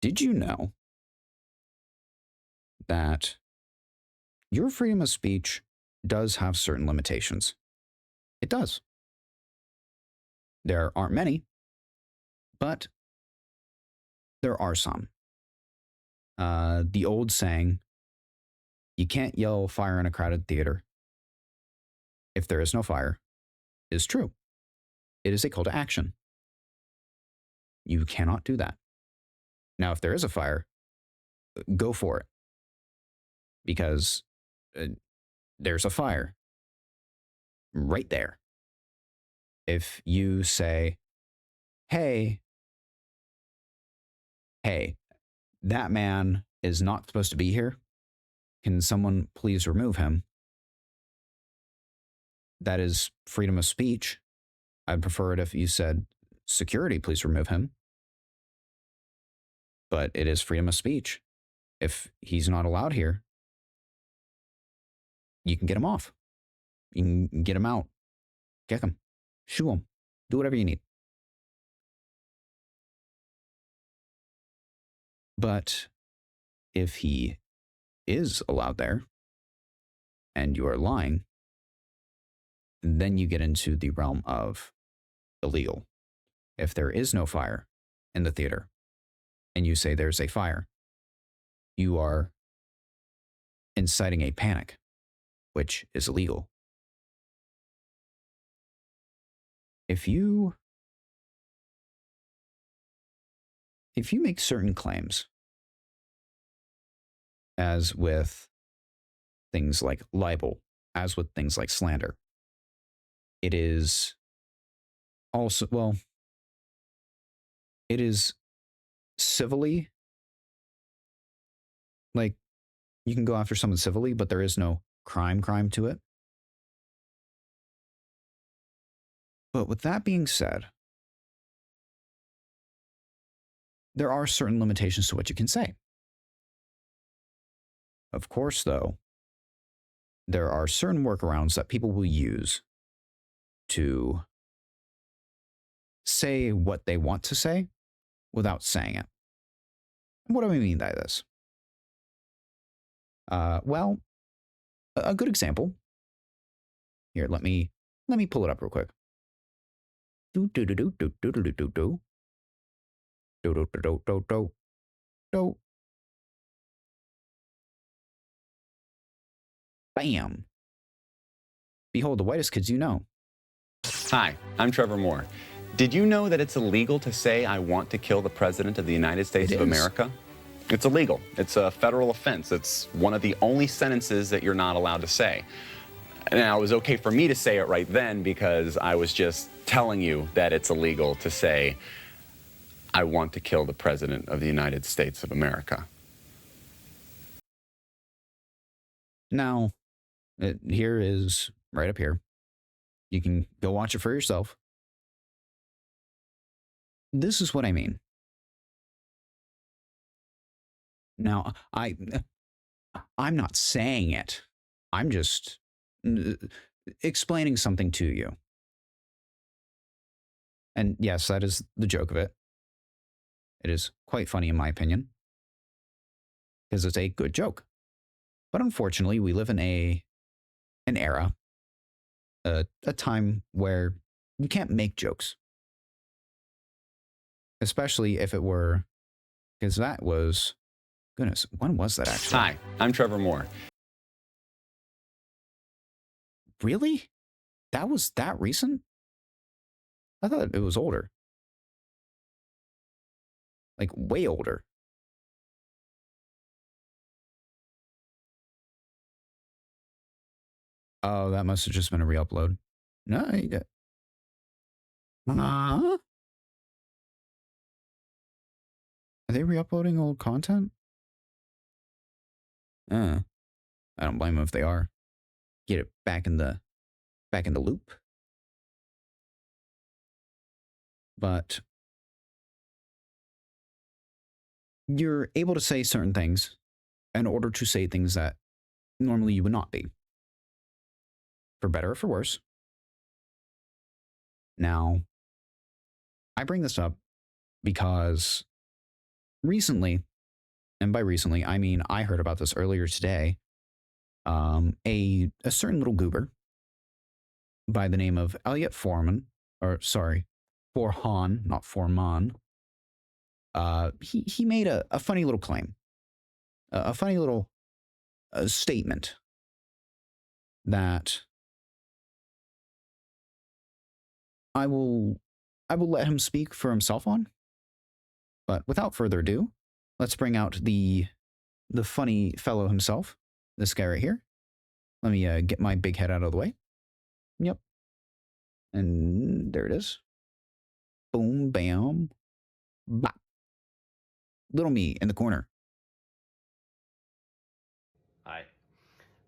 Did you know that your freedom of speech does have certain limitations? It does. There aren't many, but there are some. The old saying, you can't yell fire in a crowded theater if there is no fire, is true. It is a call to action. You cannot do that. Now, if there is a fire, go for it because there's a fire right there. If you say, hey, that man is not supposed to be here. Can someone please remove him? That is freedom of speech. I'd prefer it if you said, security, please remove him. But it is freedom of speech. If he's not allowed here, you can get him off. You can get him out, kick him, shoo him, do whatever you need. But if he is allowed there and you are lying, then you get into the realm of illegal. If there is no fire in the theater and you say there's a fire, you are inciting a panic, which is illegal. If you make certain claims, as with things like libel, as with things like slander, it is also, well, it is civilly, like you can go after someone civilly, but there is no crime to it. But with that being said, there are certain limitations to what you can say. Of course, though, there are certain workarounds that people will use to say what they want to say without saying it. What do I mean by this? Well, a good example. Here, let me pull it up real quick. Do do do do do do do do do do do do do do do do. Bam! Behold, the whitest kids you know. Hi, I'm Trevor Moore. Did you know that it's illegal to say I want to kill the President of the United States of America? It's illegal. It's a federal offense. It's one of the only sentences that you're not allowed to say. Now, it was okay for me to say it right then because I was just telling you that it's illegal to say I want to kill the President of the United States of America. Now, here is right up here. You can go watch it for yourself. This is what I mean. Now, I'm not saying it. I'm just explaining something to you. And yes, that is the joke of it. It is quite funny in my opinion, because it's a good joke. But unfortunately, we live in an era, a time where you can't make jokes. Especially if it were, because that was, goodness, when was that actually? Hi, I'm Trevor Moore. Really? That was that recent? I thought it was older. Like way older. Oh, that must have just been a re-upload. No, are they re-uploading old content? I don't blame them if they are. Get it back in the loop. But you're able to say certain things in order to say things that normally you would not be. For better or for worse. Now, I bring this up because recently, and by recently, I mean I heard about this earlier today. A certain little goober by the name of Elliot Forman, or sorry, Forhan, not Forman. He made a funny little claim, a funny little statement that I will let him speak for himself on. But without further ado, let's bring out the funny fellow himself, this guy right here. Let me get my big head out of the way. Yep. And there it is. Boom, bam, bop. Little me in the corner. Hi,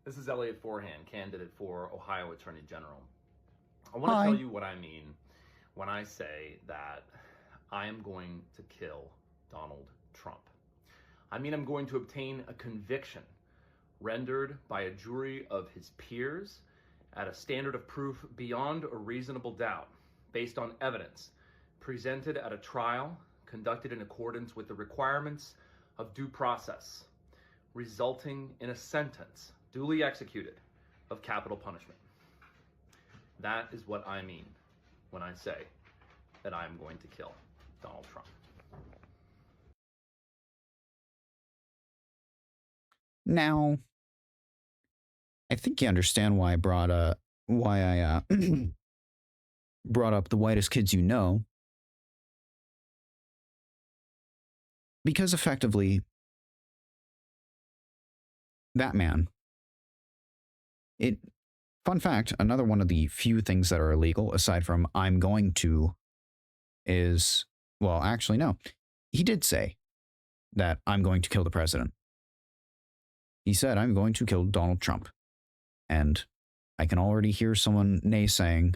this is Elliot Forhan, candidate for Ohio Attorney General. I want to tell you what I mean when I say that I am going to kill Donald Trump. I mean, I'm going to obtain a conviction rendered by a jury of his peers at a standard of proof beyond a reasonable doubt, based on evidence presented at a trial conducted in accordance with the requirements of due process, resulting in a sentence duly executed of capital punishment. That is what I mean when I say that I am going to kill Donald Trump. Now, I think you understand why I brought brought up the whitest kids you know, because effectively, that man. Fun fact, another one of the few things that are illegal, aside from I'm going to, is, well, actually, no. He did say that I'm going to kill the president. He said, I'm going to kill Donald Trump. And I can already hear someone naysaying,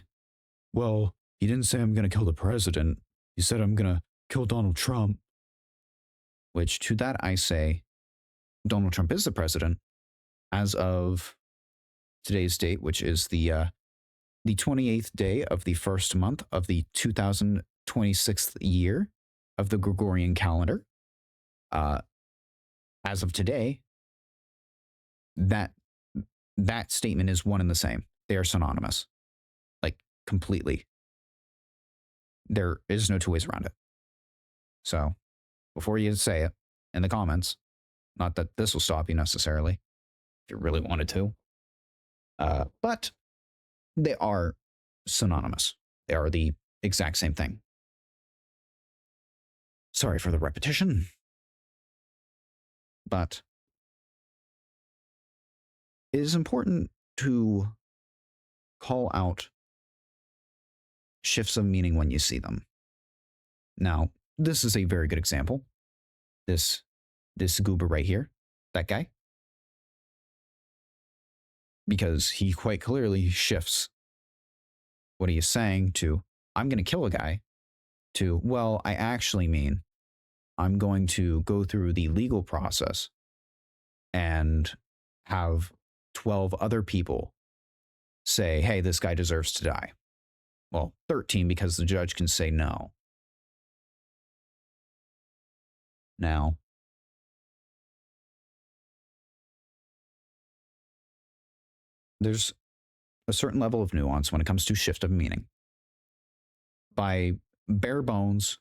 well, he didn't say I'm going to kill the president. He said I'm going to kill Donald Trump. Which, to that I say, Donald Trump is the president as of today's date, which is the 28th day of the first month of the 2026th year of the Gregorian calendar. As of today, that statement is one and the same. They are synonymous, like completely. There is no two ways around it. So, before you say it in the comments, not that this will stop you necessarily, if you really wanted to, but they are synonymous. They are the exact same thing. Sorry for the repetition, but it is important to call out shifts of meaning when you see them. Now, this is a very good example. This goober right here, that guy, because he quite clearly shifts what he is saying to, I'm going to kill a guy, to, well, I actually mean I'm going to go through the legal process and have 12 other people say, hey, this guy deserves to die. Well, 13 because the judge can say no. Now, there's a certain level of nuance when it comes to shift of meaning. By bare bones,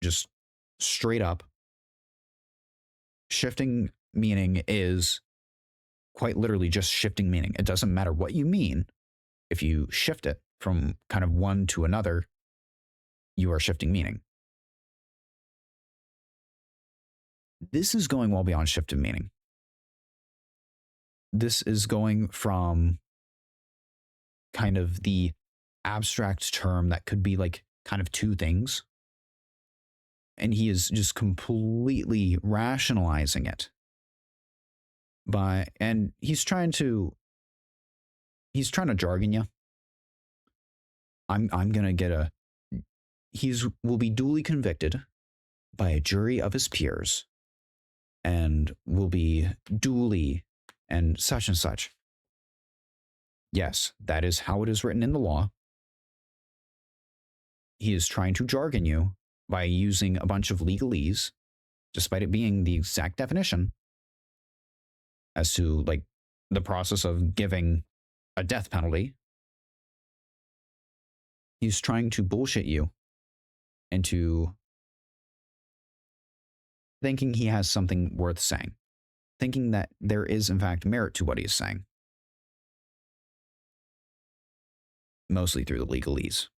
just straight up, shifting meaning is quite literally just shifting meaning. It doesn't matter what you mean. If you shift it from kind of one to another, you are shifting meaning. This is going well beyond shift of meaning. This is going from kind of the abstract term that could be like kind of two things. And he is just completely rationalizing it. And he's trying to jargon you. I'm gonna get will be duly convicted by a jury of his peers and will be duly and such. Yes, that is how it is written in the law. He is trying to jargon you by using a bunch of legalese despite it being the exact definition as to like the process of giving a death penalty. He's trying to bullshit you into thinking he has something worth saying, thinking that there is, in fact, merit to what he is saying. Mostly through the legalese.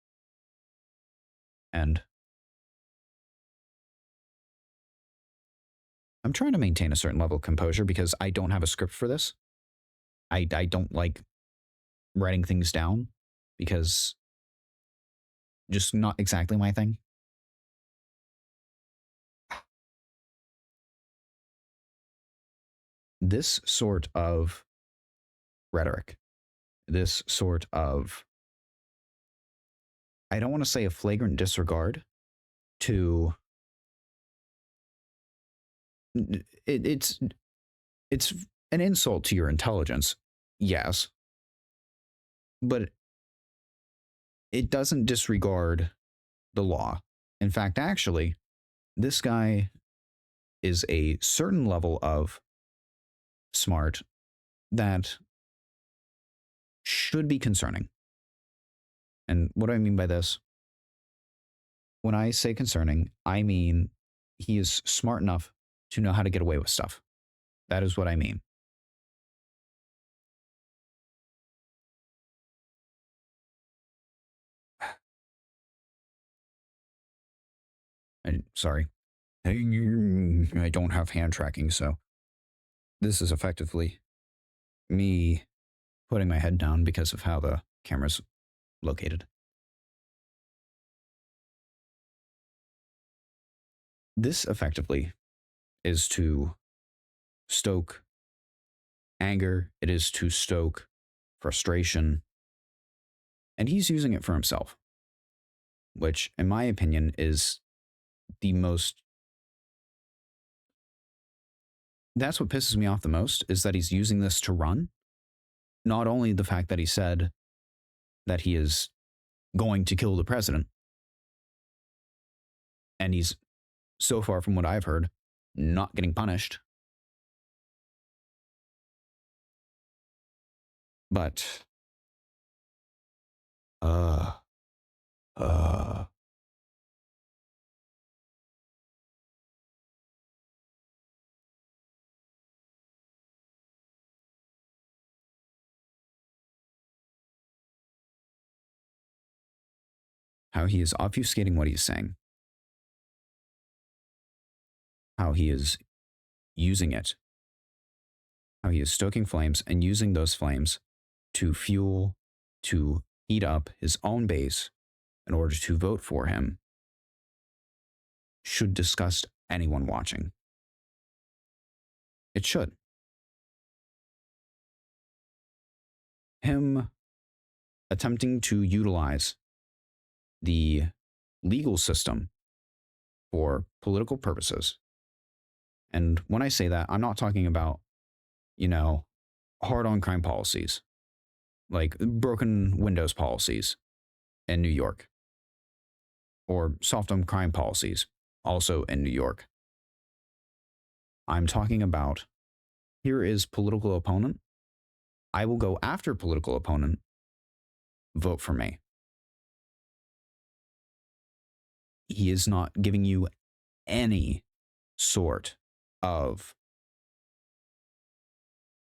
And I'm trying to maintain a certain level of composure because I don't have a script for this. I don't like writing things down because just not exactly my thing. This sort of rhetoric, this sort of, I don't want to say a flagrant disregard to, it's an insult to your intelligence, yes, but it doesn't disregard the law. In fact, actually, this guy is a certain level of smart that should be concerning. And what do I mean by this? When I say concerning, I mean he is smart enough to know how to get away with stuff. That is what I mean. Sorry. I don't have hand tracking, so this is effectively me putting my head down because of how the camera's located. This effectively is to stoke anger, it is to stoke frustration, and he's using it for himself, which, in my opinion, is the most. That's what pisses me off the most, is that he's using this to run. Not only the fact that he said that he is going to kill the president, and he's, so far from what I've heard, not getting punished. But, how he is obfuscating what he's saying. How he is using it. How he is stoking flames and using those flames to fuel, to heat up his own base in order to vote for him, should disgust anyone watching. It should. Him attempting to utilize the legal system for political purposes. And when I say that, I'm not talking about, hard on crime policies, like broken windows policies in New York, or soft on crime policies also in New York. I'm talking about, here is political opponent. I will go after political opponent. Vote for me. He is not giving you any sort of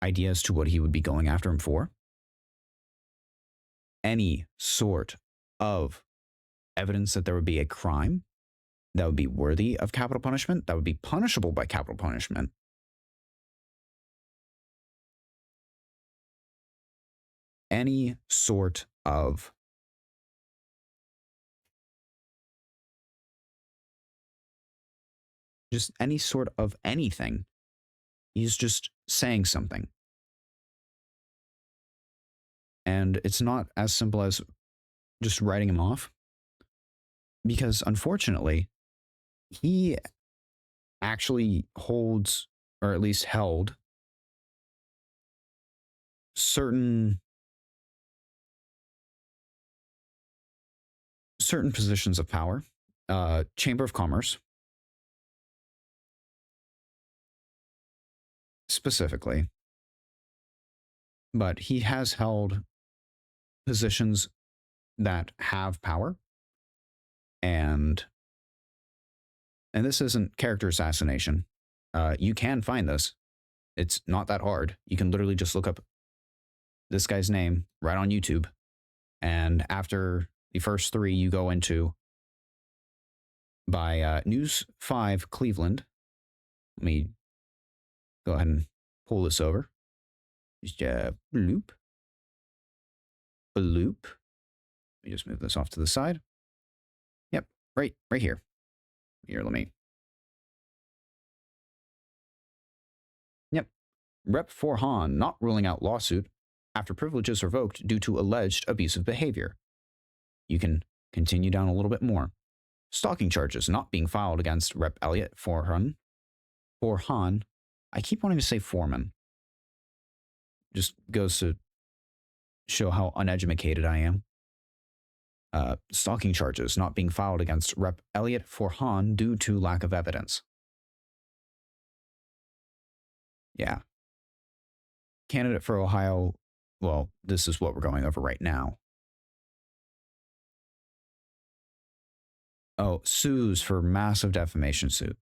ideas to what he would be going after him for. Any sort of evidence that there would be a crime that would be worthy of capital punishment, that would be punishable by capital punishment. Any sort of just any sort of anything. He's just saying something. And it's not as simple as just writing him off. Because unfortunately, he actually holds, or at least held, certain positions of power. Chamber of Commerce, specifically, but he has held positions that have power, and this isn't character assassination. You can find this. It's not that hard. You can literally just look up this guy's name right on YouTube, and after the first three, you go into by News 5 Cleveland. Let me go ahead and pull this over. Just bloop. Bloop. Let me just move this off to the side. Yep, right here. Here, let me. Yep. Rep. Forhan not ruling out lawsuit after privileges revoked due to alleged abusive behavior. You can continue down a little bit more. Stalking charges not being filed against Rep. Elliot Forhan. I keep wanting to say Foreman. Just goes to show how uneducated I am. Stalking charges not being filed against Rep. Elliot Forhan due to lack of evidence. Yeah. Candidate for Ohio, well, this is what we're going over right now. Oh, sues for massive defamation suit.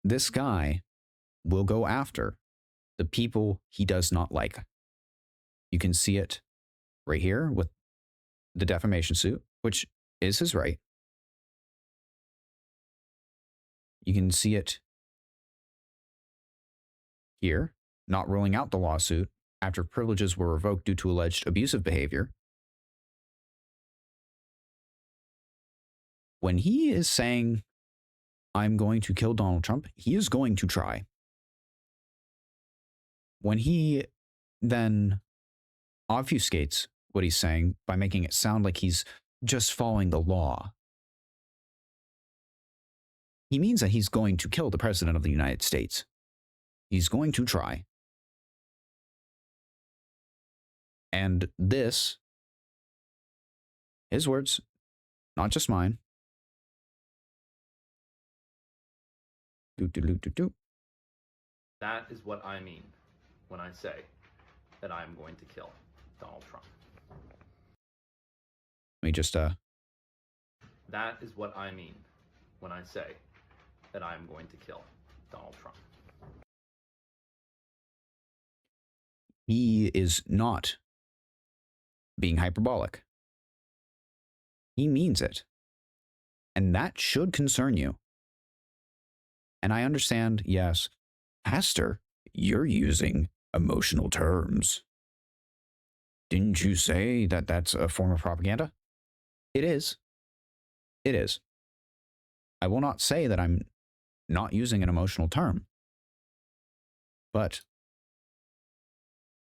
This guy will go after the people he does not like. You can see it right here with the defamation suit, which is his right. You can see it here, not ruling out the lawsuit after privileges were revoked due to alleged abusive behavior. When he is saying, I'm going to kill Donald Trump, he is going to try. When he then obfuscates what he's saying by making it sound like he's just following the law, he means that he's going to kill the president of the United States. He's going to try. And this, his words, not just mine. That is what I mean when I say that I'm going to kill Donald Trump. Let me just That is what I mean when I say that I'm going to kill Donald Trump. He is not being hyperbolic. He means it. And that should concern you. And I understand, yes, Pastor, you're using emotional terms. Didn't you say that that's a form of propaganda? It is. It is. I will not say that I'm not using an emotional term. But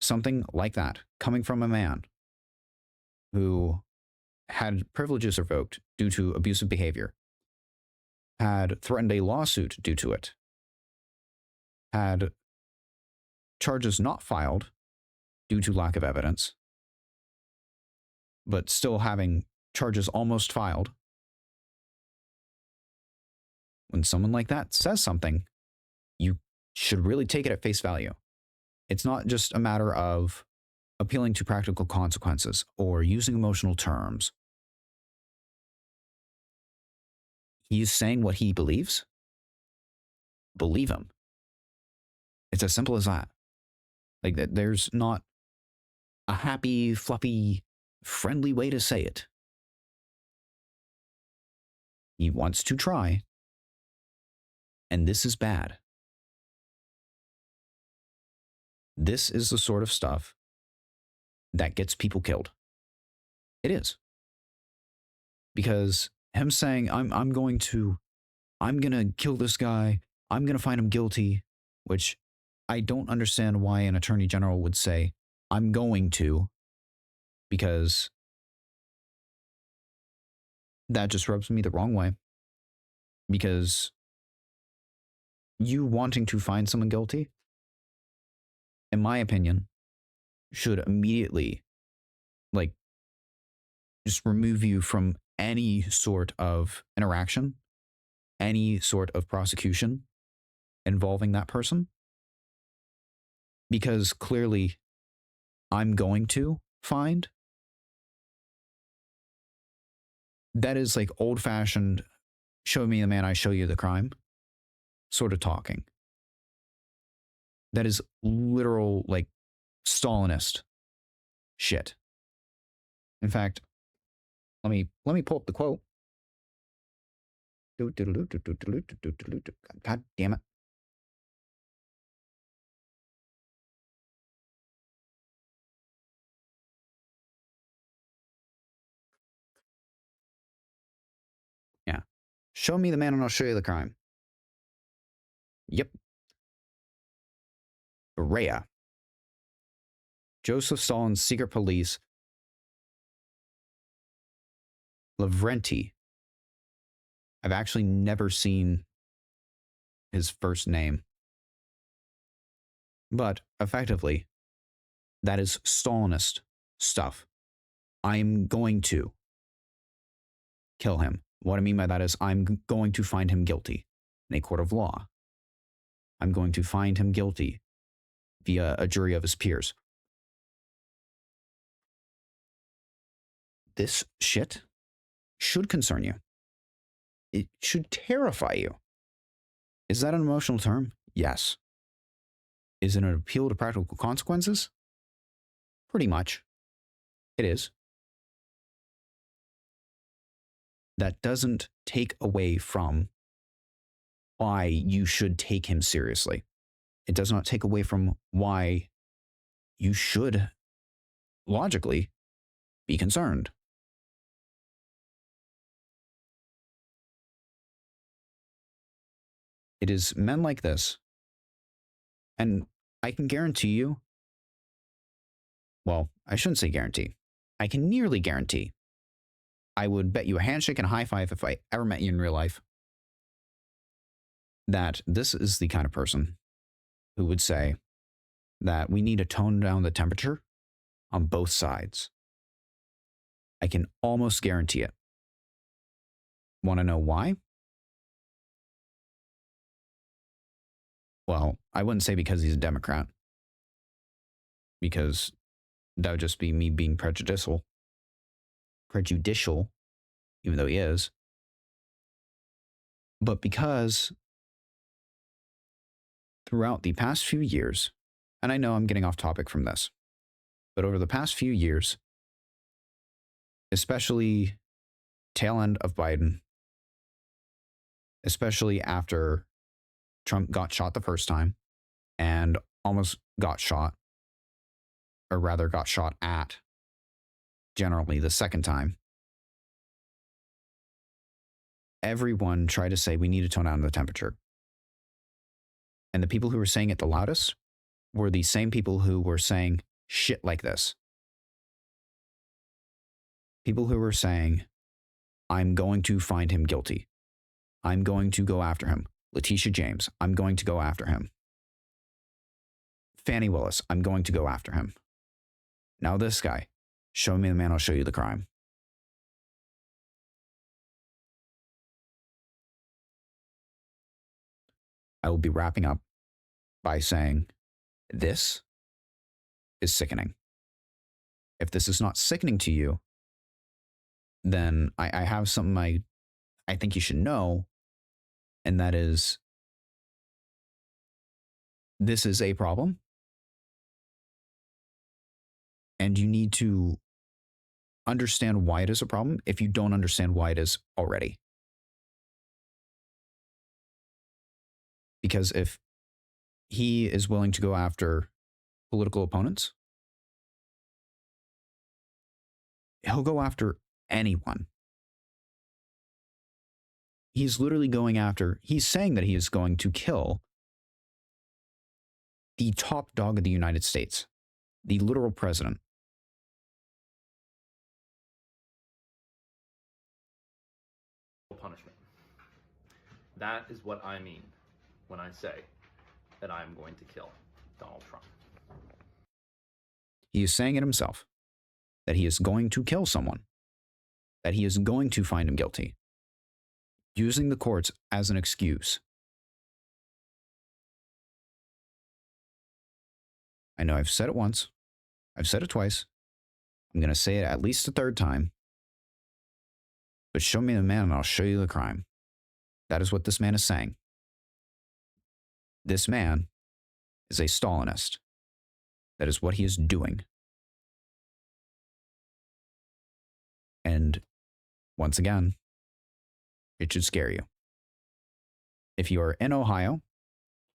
something like that, coming from a man who had privileges revoked due to abusive behavior, had threatened a lawsuit due to it, had charges not filed due to lack of evidence, but still having charges almost filed. When someone like that says something, you should really take it at face value. It's not just a matter of appealing to practical consequences or using emotional terms. He's saying what he believes. Believe him. It's as simple as that. Like, there's not a happy, fluffy, friendly way to say it. He wants to try. And this is bad. This is the sort of stuff that gets people killed. It is. Because him saying, I'm going to kill this guy, I'm going to find him guilty, which I don't understand why an attorney general would say, I'm going to, because that just rubs me the wrong way. Because you wanting to find someone guilty, in my opinion, should immediately, just remove you from any sort of interaction, any sort of prosecution involving that person. because clearly I'm going to find, that is like old-fashioned, show me the man, I show you the crime sort of talking. That is literal, like, Stalinist shit. In fact, let me pull up the quote. God damn it. Yeah. Show me the man and I'll show you the crime. Yep. Berea. Joseph Stalin's secret police. Lavrenti. I've actually never seen his first name. But effectively, that is Stalinist stuff. I'm going to kill him. What I mean by that is I'm going to find him guilty in a court of law. I'm going to find him guilty via a jury of his peers. This shit should concern you. It should terrify you. Is that an emotional term? Yes. Is it an appeal to practical consequences? Pretty much. It is. That doesn't take away from why you should take him seriously. It does not take away from why you should, logically, be concerned. It is men like this, and I can guarantee you, well, I shouldn't say guarantee. I can nearly guarantee. I would bet you a handshake and a high five if I ever met you in real life that this is the kind of person who would say that we need to tone down the temperature on both sides. I can almost guarantee it. Want to know why? Well, I wouldn't say because he's a Democrat, because that would just be me being prejudicial, even though he is. But because throughout the past few years, and I know I'm getting off topic from this, but over the past few years, especially tail end of Biden, especially after Trump got shot the first time and almost got shot, or rather got shot at generally the second time, everyone tried to say we need to tone down the temperature. And the people who were saying it the loudest were the same people who were saying shit like this. People who were saying, I'm going to find him guilty. I'm going to go after him. Letitia James, I'm going to go after him. Fannie Willis, I'm going to go after him. Now this guy, show me the man, I'll show you the crime. I will be wrapping up by saying this is sickening. If this is not sickening to you, then I have something I think you should know, and that is this is a problem, and you need to understand why it is a problem if you don't understand why it is already. Because if he is willing to go after political opponents, he'll go after anyone. He's literally going after, he's saying that he is going to kill the top dog of the United States, the literal president. Punishment. That is what I mean when I say that I'm going to kill Donald Trump. He is saying it himself, that he is going to kill someone, that he is going to find him guilty, using the courts as an excuse. I know I've said it once. I've said it twice. I'm going to say it at least a third time. But show me the man and I'll show you the crime. That is what this man is saying. This man is a Stalinist. That is what he is doing. And once again, it should scare you. If you are in Ohio,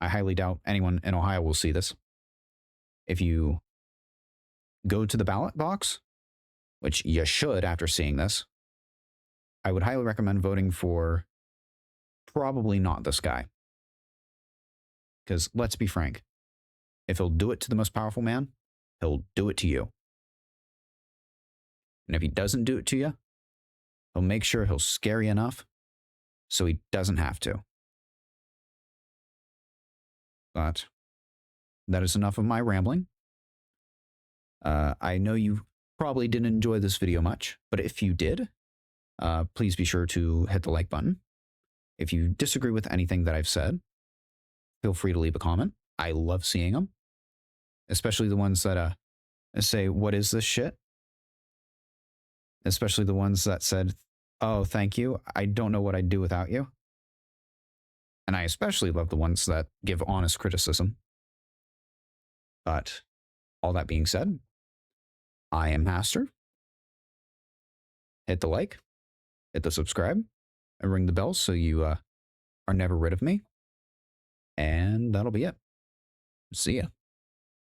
I highly doubt anyone in Ohio will see this. If you go to the ballot box, which you should after seeing this, I would highly recommend voting for probably not this guy. Because let's be frank, if he'll do it to the most powerful man, he'll do it to you. And if he doesn't do it to you, he'll make sure he'll scare you enough so he doesn't have to. But that is enough of my rambling. I know you probably didn't enjoy this video much, but if you did, please be sure to hit the like button. If you disagree with anything that I've said, feel free to leave a comment. I love seeing them, especially the ones that say, "What is this shit?" Especially the ones that said, "Oh, thank you. I don't know what I'd do without you." And I especially love the ones that give honest criticism. But all that being said, I am Master. Hit the like, hit the subscribe, and ring the bell so you are never rid of me. And that'll be it. See ya.